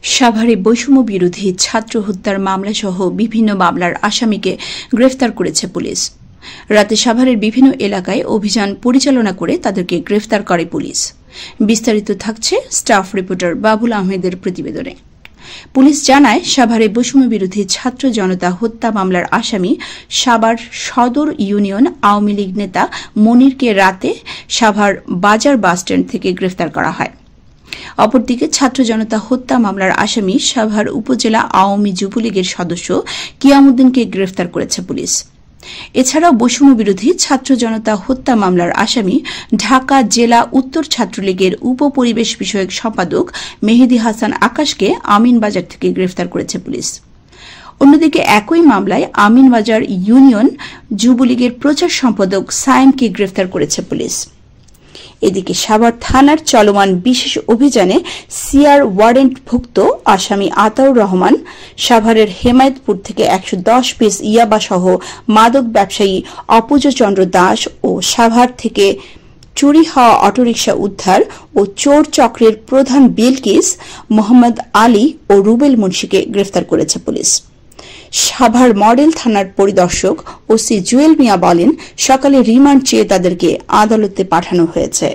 সাভারে বৈষম্য বিরোধী ছাত্র হত্যার মামলাসহ বিভিন্ন মামলার আসামিকে গ্রেফতার করেছে পুলিশ। রাতে সাভারের বিভিন্ন এলাকায় অভিযান পরিচালনা করে তাদেরকে গ্রেফতার করে পুলিশ। বিস্তারিত থাকছে স্টাফ রিপোর্টার বাবুল আহমেদের প্রতিবেদনে। পুলিশ জানায়, সাভারে বৈষম্য বিরোধী ছাত্র জনতা হত্যা মামলার আসামি সাভার সদর ইউনিয়ন আওয়ামী লীগ নেতা মনিরকে রাতে সাভার বাজার বাসস্ট্যান্ড থেকে গ্রেফতার করা হয়। অপরদিকে ছাত্র জনতা হত্যা মামলার আসামি সাভার উপজেলা আওয়ামী যুবলীগের সদস্য কিয়ামুদ্দিনকে গ্রেফতার করেছে পুলিশ। এছাড়াও বৈষম্য বিরোধী ছাত্র জনতা হত্যা মামলার আসামি ঢাকা জেলা উত্তর ছাত্রলীগের উপপরিবেশ বিষয়ক সম্পাদক মেহেদী হাসান আকাশকে আমিনবাজার থেকে গ্রেফতার করেছে পুলিশ। অন্যদিকে একই মামলায় আমিনবাজার ইউনিয়ন যুবলীগের প্রচার সম্পাদক সায়েমকে গ্রেফতার করেছে পুলিশ। এদিকে সাভার থানার চলমান বিশেষ অভিযানে সিআর ওয়ারেন্টভুক্ত আসামি আতাউর রহমান সাভারের হেমায়েতপুর থেকে ১১০ পিস ইয়াবাসহ মাদক ব্যবসায়ী অপূজ চন্দ্র দাস ও সাভার থেকে চুরি হওয়া অটোরিকশা উদ্ধার ও চোর চক্রের প্রধান বিলকিস, মোহাম্মদ আলী ও রুবেল মুন্সিকে গ্রেফতার করেছে পুলিশ। সাভার মডেল থানার পরিদর্শক ওসি জুয়েল মিয়া বলেন, সকালে রিমান্ড চেয়ে তাদেরকে আদালতে পাঠানো হয়েছে।